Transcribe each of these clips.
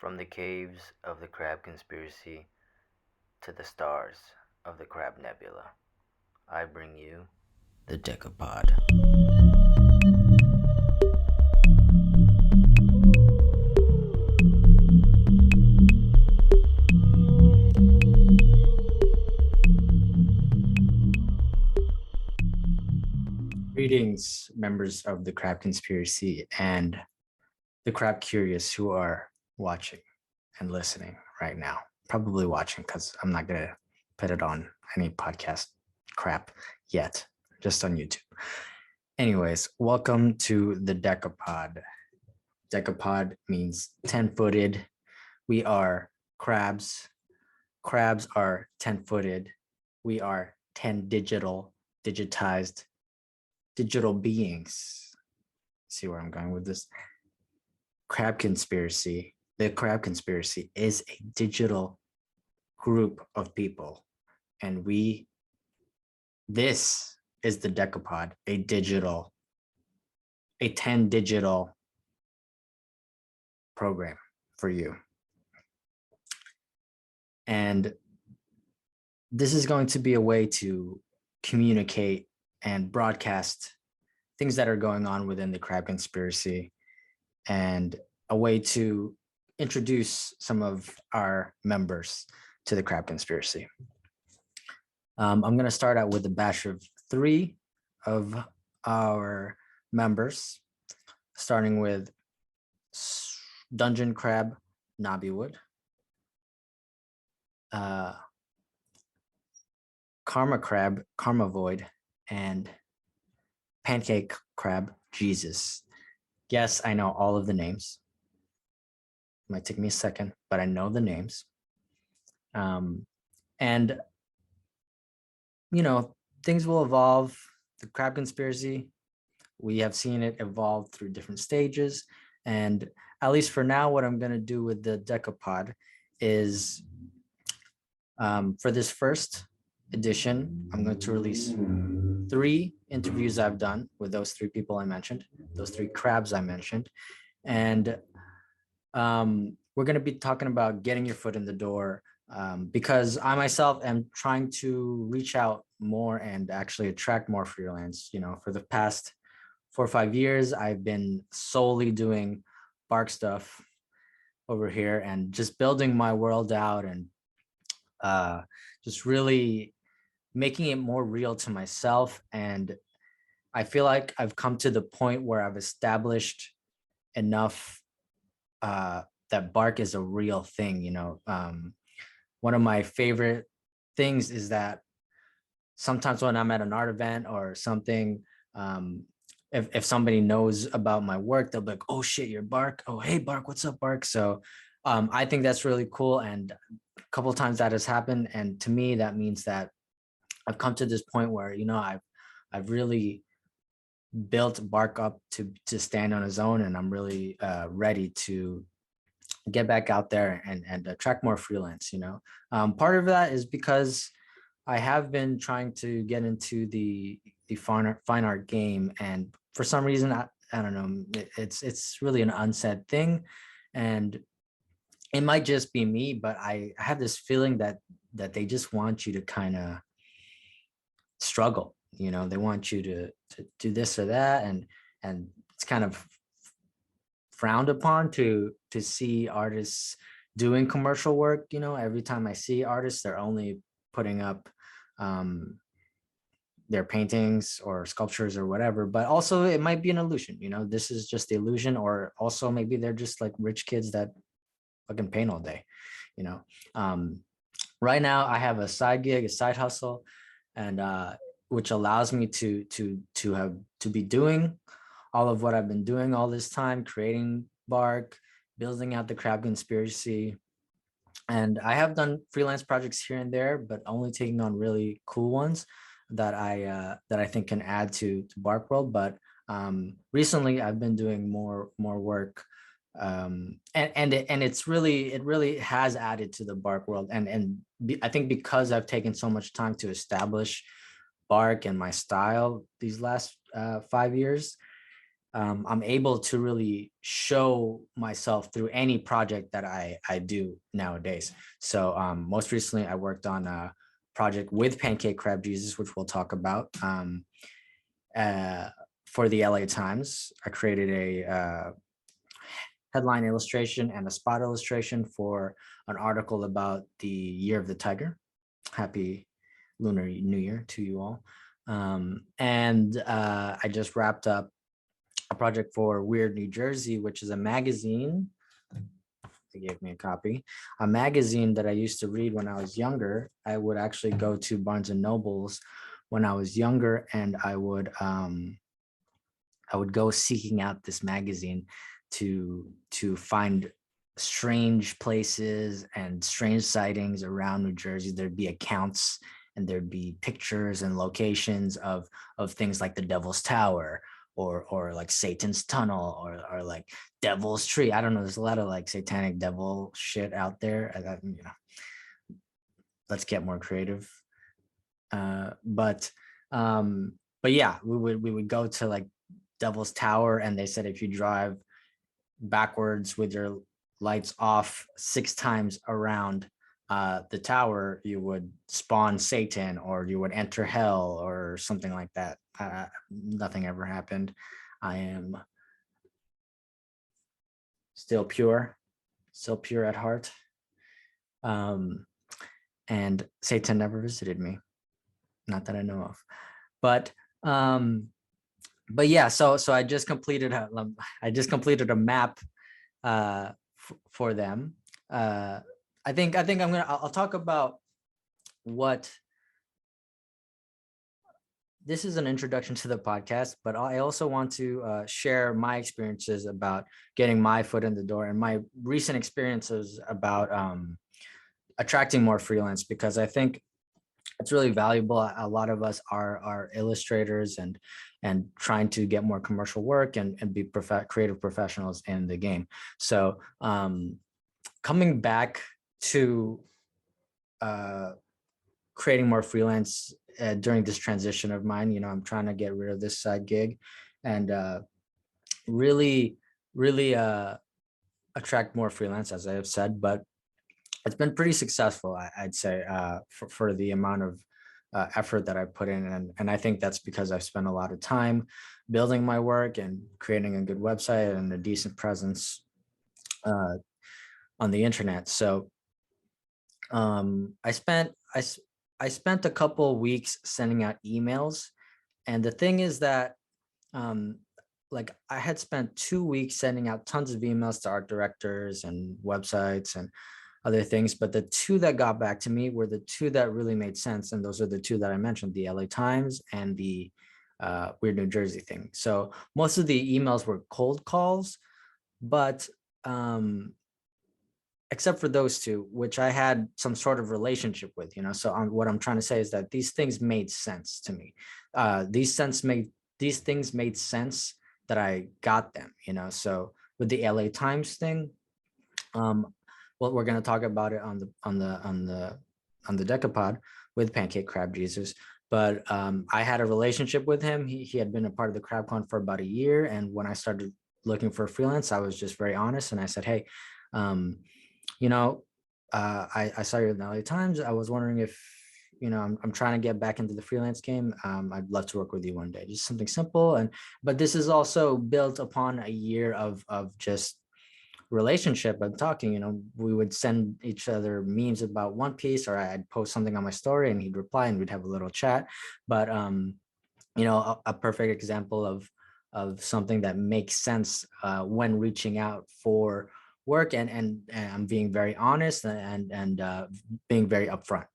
From the caves of the Crab Conspiracy to the stars of the Crab Nebula, I bring you the Decapod. Greetings, members of the Crab Conspiracy and the Crab Curious who are watching and listening right now. Probably watching because I'm not going to put it on any podcast crap yet, just on YouTube. Anyways, welcome to the Decapod. Decapod means 10-footed. We are crabs. Crabs are 10-footed. We are 10 digitized digital beings. See where I'm going with this? Crab Conspiracy. The Crab Conspiracy is a digital group of people, and this is the Decapod, a 10 digital program for you. And this is going to be a way to communicate and broadcast things that are going on within the Crab Conspiracy, and a way to introduce some of our members to the Crab Conspiracy. I'm going to start out with a batch of 3 of our members, starting with Dungeon Crab Nobbywood, Karma Crab Karma Void, and Pancake Crab Jesus. Yes, I know all of the names. It might take me a second, but I know the names. And, things will evolve. The Crab Conspiracy, we have seen it evolve through different stages. And at least for now, what I'm going to do with the Decapod is for this first edition, I'm going to release 3 interviews I've done with those 3 people I mentioned, those 3 crabs I mentioned. And we're going to be talking about getting your foot in the door, because I myself am trying to reach out more and actually attract more freelance. For the past 4 or 5 years, I've been solely doing BARC stuff over here and just building my world out and just really making it more real to myself. And I feel like I've come to the point where I've established enough that BARC is a real thing. One of my favorite things is that sometimes when I'm at an art event or something, if somebody knows about my work, they'll be like, "Oh shit, you're BARC. Oh, hey BARC, what's up, BARC?" So I think that's really cool. And a couple of times that has happened. And to me, that means that I've come to this point where, I've really built BARC up to stand on his own, and I'm really ready to get back out there and attract more freelance. Part of that is because I have been trying to get into the fine art game, and for some reason, I don't know, it's really an unsaid thing, and it might just be me, but I have this feeling that they just want you to kind of struggle. They want you to do this or that, and it's kind of frowned upon to see artists doing commercial work. Every time I see artists, they're only putting up their paintings or sculptures or whatever, but also it might be an illusion. This is just the illusion, or also maybe they're just like rich kids that fucking paint all day. Right now I have a side gig, a side hustle, and which allows me to be doing all of what I've been doing all this time, creating BARC, building out the Crab Conspiracy. And I have done freelance projects here and there, but only taking on really cool ones that I think can add to BARC world. But recently I've been doing more work, and it really has added to the BARC world. And I think because I've taken so much time to establish BARC and my style these last 5 years, I'm able to really show myself through any project that I do nowadays. So most recently, I worked on a project with Pancake Crab Jesus, which we'll talk about. Uh, for the LA Times, I created a headline illustration and a spot illustration for an article about the Year of the Tiger. Happy Lunar New Year to you all. And I just wrapped up a project for Weird New Jersey, which is a magazine. They gave me a copy, a magazine that I used to read when I was younger. I would actually go to Barnes and Nobles when I was younger, and I would go seeking out this magazine to find strange places and strange sightings around New Jersey. There'd be accounts and there'd be pictures and locations of things like the Devil's Tower or like Satan's Tunnel or like Devil's Tree. I don't know. There's a lot of like satanic devil shit out there. Let's get more creative. But yeah, we would go to like Devil's Tower, and they said if you drive backwards with your lights off 6 times around the tower, you would spawn Satan or you would enter hell or something like that. Nothing ever happened. I am still pure at heart. And Satan never visited me, not that I know of. But yeah, so I just completed a map for them. I'll talk about what this is an introduction to the podcast, but I also want to share my experiences about getting my foot in the door and my recent experiences about attracting more freelance, because I think it's really valuable. A lot of us are illustrators and trying to get more commercial work and be creative professionals in the game. So coming back to creating more freelance during this transition of mine, I'm trying to get rid of this side gig and really attract more freelance, as I have said, but it's been pretty successful, I'd say, for the amount of effort that I put in. And I think that's because I've spent a lot of time building my work and creating a good website and a decent presence on the internet. So I spent a couple weeks sending out emails. And the thing is that like I had spent 2 weeks sending out tons of emails to art directors and websites and other things, but the 2 that got back to me were the 2 that really made sense, and those are the 2 that I mentioned: the LA Times and the Weird New Jersey thing. So most of the emails were cold calls, but except for those 2, which I had some sort of relationship with, So what I'm trying to say is that these things made sense to me. These things made sense that I got them, So with the LA Times thing, well, we're going to talk about it on the Decapod with Pancake Crab Jesus. But I had a relationship with him. He had been a part of the CrabCon for about a year, and when I started looking for freelance, I was just very honest, and I said, "Hey, I saw you in the LA Times. I was wondering if I'm trying to get back into the freelance game. I'd love to work with you one day. Just something simple." But this is also built upon a year of just relationship and talking. We would send each other memes about One Piece, or I'd post something on my story and he'd reply and we'd have a little chat. But a perfect example of something that makes sense when reaching out for work, and I'm being very honest and being very upfront.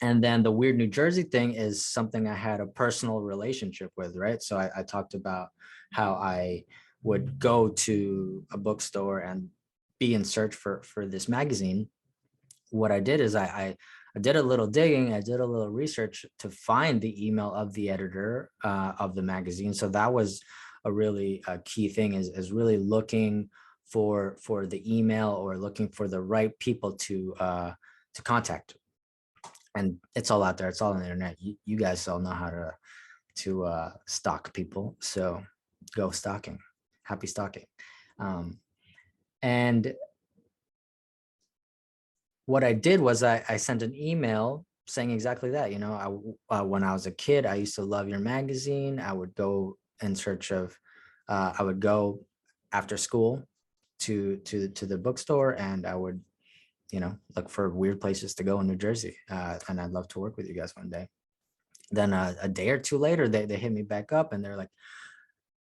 And then the Weird New Jersey thing is something I had a personal relationship with, right? So I talked about how I would go to a bookstore and be in search for this magazine. What I did is I did a little digging, I did a little research to find the email of the editor of the magazine. So that was a really key thing, is really looking for the email or looking for the right people to contact. And it's all out there. It's all on the internet. You guys all know how to stalk people. So go stalking. Happy stalking. And what I did was I sent an email saying exactly that. When I was a kid, I used to love your magazine. I would go in search of, I would go after school to the bookstore, and I would, look for weird places to go in New Jersey. And I'd love to work with you guys one day. Then a day or two later, they hit me back up, and they're like,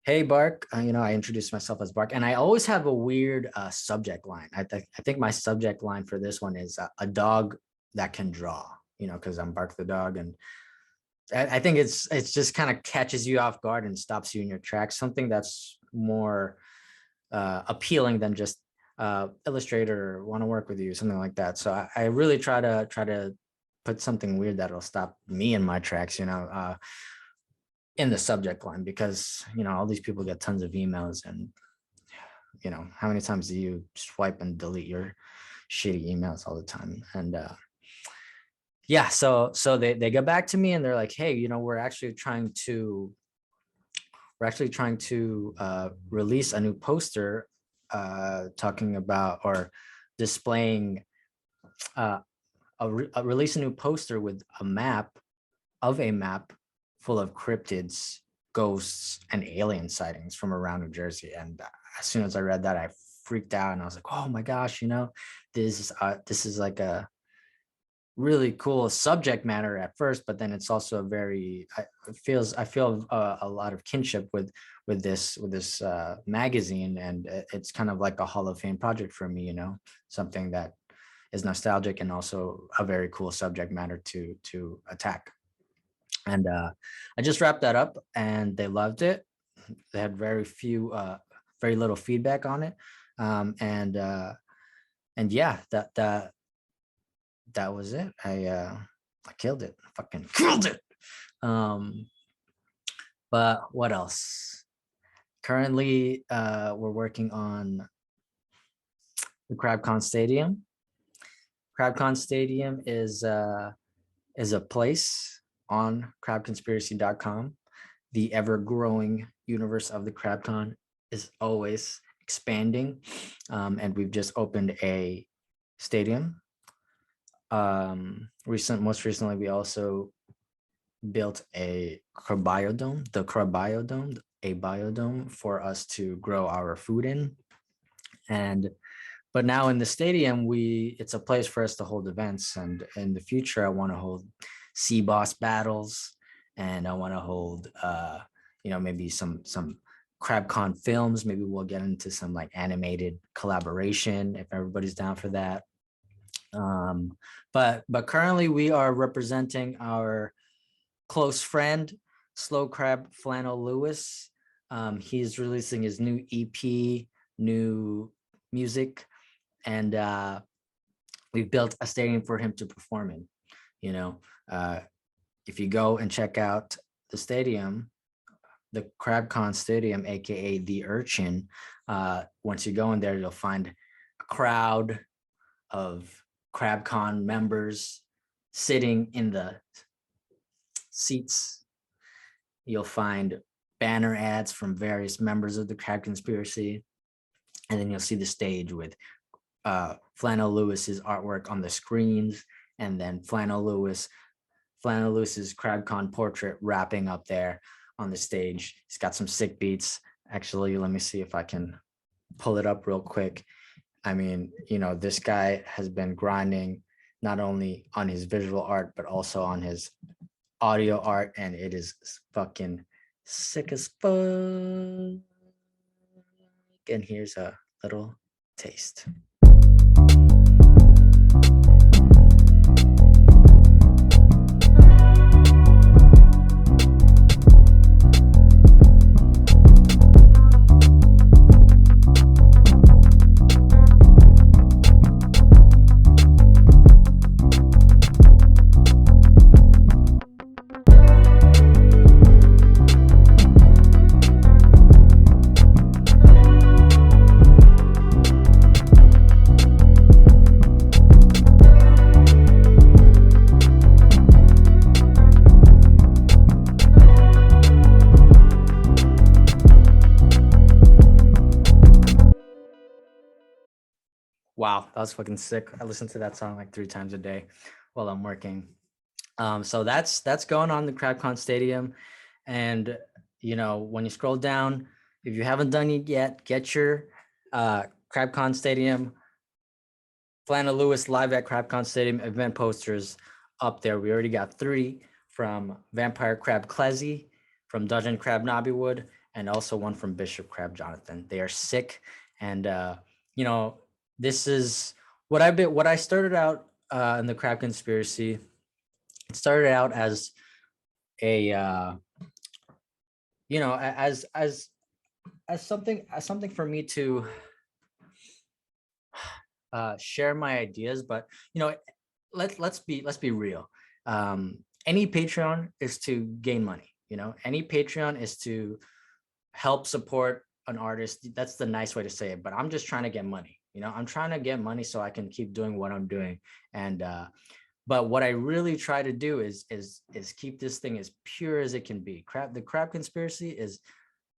"Hey, BARC." I introduced myself as BARC, and I always have a weird subject line. I think my subject line for this one is a dog that can draw. Because I'm BARC the dog, and I think it's just kind of catches you off guard and stops you in your tracks. Something that's more appealing than just illustrator, want to work with you, something like that. So I really try to put something weird that'll stop me in my tracks, in the subject line, because all these people get tons of emails, and how many times do you swipe and delete your shitty emails all the time? And yeah, so they get back to me, and they're like, "Hey, we're actually trying to release a new poster talking about, or displaying release a new poster with a map full of cryptids, ghosts, and alien sightings from around New Jersey." And as soon as I read that, I freaked out, and I was like, "Oh my gosh, this is like a really cool subject matter at first, but then it's also I feel a lot of kinship with this magazine, and it's kind of like a Hall of Fame project for me, something that is nostalgic and also a very cool subject matter to attack." And I just wrapped that up, and they loved it. They had very little feedback on it, and yeah, that was it. I killed it. I fucking killed it. But what else? Currently, we're working on the CrabCon Stadium. CrabCon Stadium is a place on crabconspiracy.com. The ever-growing universe of the CrabCon is always expanding, and we've just opened a stadium. Most recently, we also built a cryobiodome, a biodome for us to grow our food in. But now in the stadium, it's a place for us to hold events. And in the future, I want to hold sea boss battles, and I want to hold, maybe some CrabCon films. Maybe we'll get into some like animated collaboration if everybody's down for that. But currently we are representing our close friend, Slow Crab Flannel Lewis. He's releasing his new EP, new music, and we've built a stadium for him to perform in. If you go and check out the stadium, the CrabCon Stadium, aka the Urchin, once you go in there, you'll find a crowd of CrabCon members sitting in the seats. You'll find banner ads from various members of the Crab Conspiracy, and then you'll see the stage with Flannel Lewis's artwork on the screens, and then Flannel Lewis's CrabCon portrait wrapping up there on the stage. He's got some sick beats. Actually, let me see if I can pull it up real quick. I mean, this guy has been grinding not only on his visual art, but also on his audio art, and it is fucking sick as fuck. And here's a little taste. Wow, that was fucking sick. I listen to that song like 3 times a day while I'm working. So that's going on the CrabCon Stadium, and when you scroll down, if you haven't done it yet, get your CrabCon Stadium Flana Lewis live at CrabCon Stadium event posters up there. We already got 3 from Vampire Crab Clezzy, from Dungeon Crab Nobbywood, and also one from Bishop Crab Jonathan. They are sick, and you know this is what I started out in the Crab Conspiracy. It started out as a as something for me to share my ideas, but let's be real. Any Patreon is to gain money. Any Patreon is to help support an artist. That's the nice way to say it, but I'm just trying to get money. I'm trying to get money so I can keep doing what I'm doing. And but what I really try to do is keep this thing as pure as it can be. The Crab Conspiracy is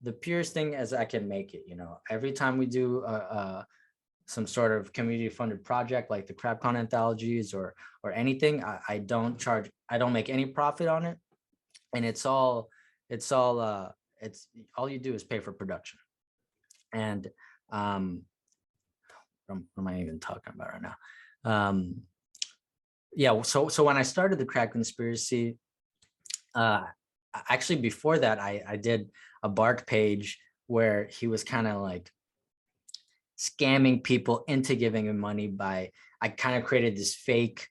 the purest thing as I can make it. Every time we do some sort of community funded project like the CrabCon anthologies or anything, I don't make any profit on it, and it's all you do is pay for production. And what am I even talking about right now? Yeah, so when I started the Crab Conspiracy, actually before that, I did a BARC page where he was kind of like scamming people into giving him money by, I kind of created this fake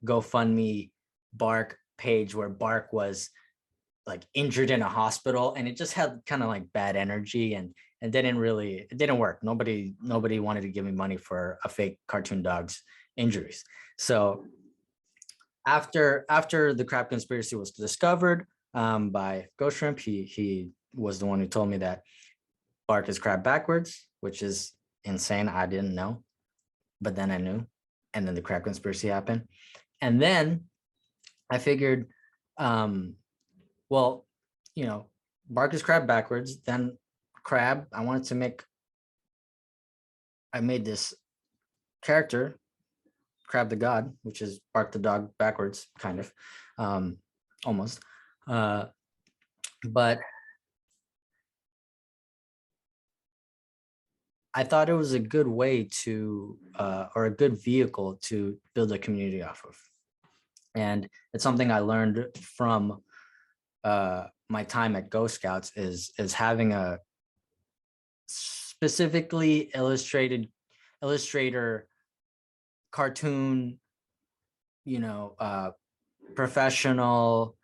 GoFundMe BARC page where BARC was like injured in a hospital, and it just had kind of like bad energy, and it didn't work. Nobody wanted to give me money for a fake cartoon dog's injuries. So after the Crab Conspiracy was discovered by Ghost Shrimp, he was the one who told me that BARC is crab backwards, which is insane. I didn't know, but then I knew, and then the Crab Conspiracy happened, and then I figured, well, BARC is crab backwards. Then crab, I made this character, Crab the God, which is BARC the dog backwards, kind of, almost. But I thought it was a good way to, or a good vehicle to build a community off of. And it's something I learned from my time at Ghost Scouts is having a specifically illustrator cartoon, professional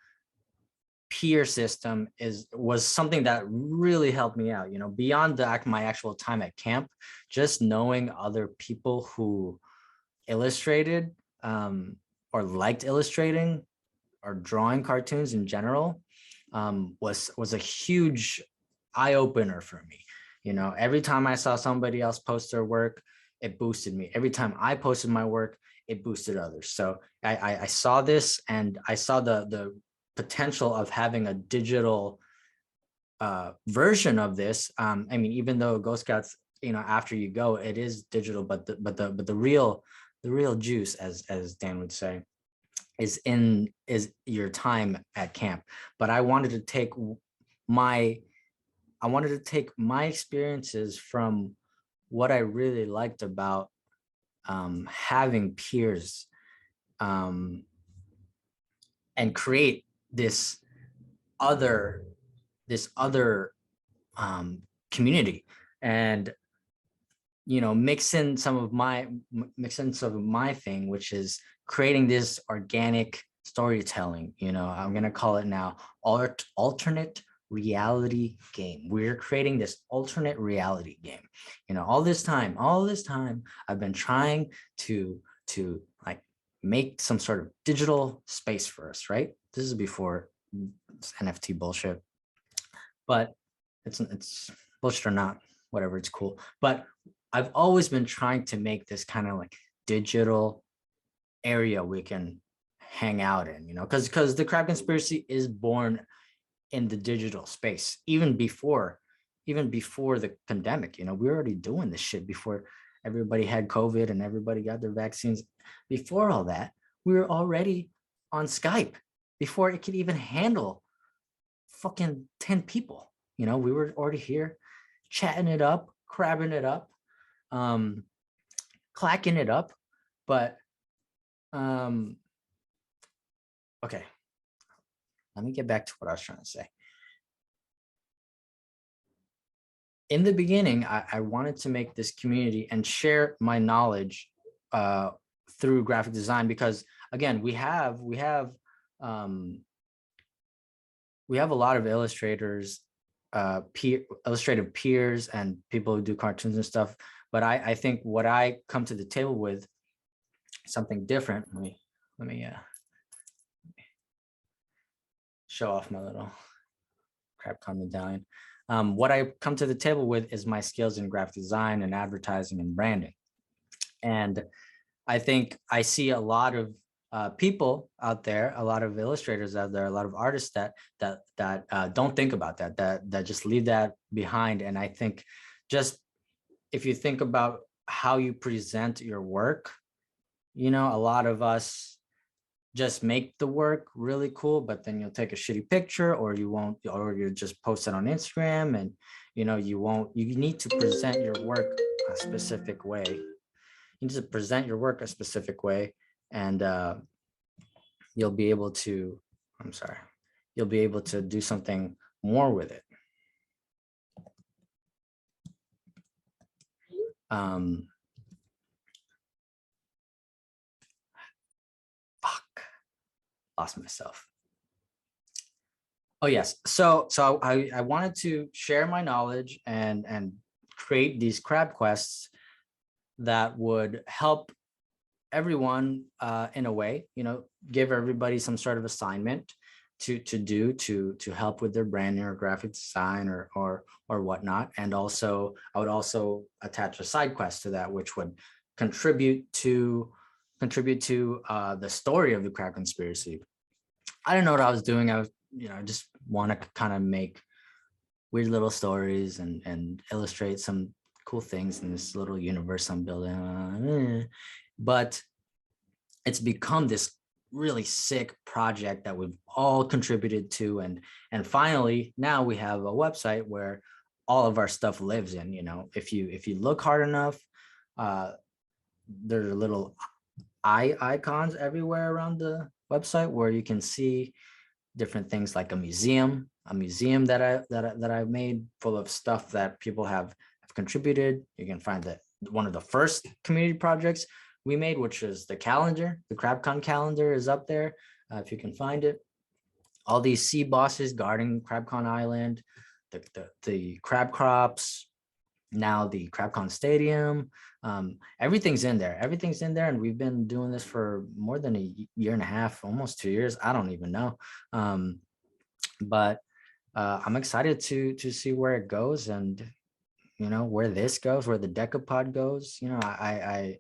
peer system was something that really helped me out. Beyond my actual time at camp, just knowing other people who illustrated or liked illustrating or drawing cartoons in general was a huge eye opener for me. Every time I saw somebody else post their work, it boosted me. Every time I posted my work, it boosted others. So I saw this, and I saw the potential of having a digital version of this. Even though Ghost Scouts, after you go, it is digital, but the real juice, as Dan would say, is your time at camp. But I wanted to take my experiences from what I really liked about having peers, and create this other community, and mix in some of my thing, which is creating this organic storytelling. I'm going to call it now alternate reality game. We're creating this alternate reality game. All this time I've been trying to like make some sort of digital space for us, right? This is before NFT bullshit, but it's bullshit or not, whatever, it's cool. But I've always been trying to make this kind of like digital area we can hang out in, because the Crab Conspiracy is born in the digital space, even before the pandemic. We're already doing this shit before everybody had COVID and everybody got their vaccines. Before all that, we were already on Skype before it could even handle fucking 10 people. You know, we were already here chatting it up, crabbing it up, clacking it up. But okay, let me get back to what I was trying to say. In the beginning, I wanted to make this community and share my knowledge through graphic design, because again, we have a lot of illustrators, illustrative peers, and people who do cartoons and stuff. But I think what I come to the table with something different. Let me show off my little CrabCon medallion. What I come to the table with is my skills in graphic design and advertising and branding. And I think I see a lot of people out there, a lot of illustrators out there, a lot of artists that don't think about that just leave that behind. And I think just if you think about how you present your work, you know, a lot of us just make the work really cool, but then you'll take a shitty picture, or you won't, or you just post it on Instagram, and you know, you need to present your work a specific way. You need to present your work a specific way, and you'll be able to, you'll be able to do something more with it. Lost myself. Oh yes, so I wanted to share my knowledge and create these crab quests that would help everyone in a way, you know, give everybody some sort of assignment to help with their branding or graphic design or whatnot. And also I would also attach a side quest to that, which would contribute to the story of the crab conspiracy. I didn't know what I was doing. I was, you know, I just want to kind of make weird little stories and illustrate some cool things in this little universe I'm building. But it's become this really sick project that we've all contributed to, and finally now we have a website where all of our stuff lives in. You know, if you look hard enough, there are little eye icons everywhere around the website where you can see different things, like a museum that I made full of stuff that people have contributed. You can find that one of the first community projects we made, which is the calendar, the CrabCon calendar, is up there if you can find it. All these sea bosses guarding CrabCon Island, the crab crops, now the CrabCon Stadium, everything's in there. Everything's in there, and we've been doing this for more than a year and a half, almost 2 years. I don't even know, but I'm excited to see where it goes, and you know, where this goes, where the Decapod goes. You know, I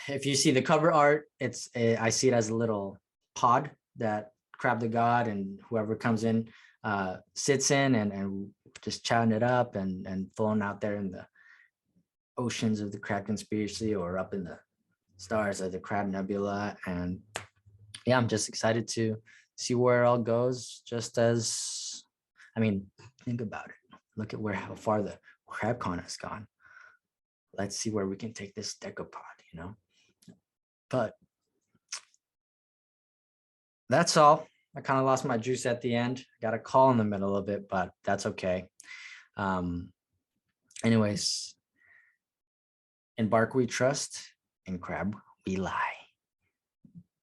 if you see the cover art, I see it as a little pod that Crab the God and whoever comes in sits in, and just chatting it up and flown out there in the oceans of the crab conspiracy, or up in the stars of the crab nebula. And yeah, I'm just excited to see where it all goes. Just as, I mean, think about it. Look at how far the CrabCon has gone. Let's see where we can take this Decapod, you know. But that's all. I kind of lost my juice at the end. Got a call in the middle of it, but that's okay. Anyways, in BARC we trust, in crab we lie.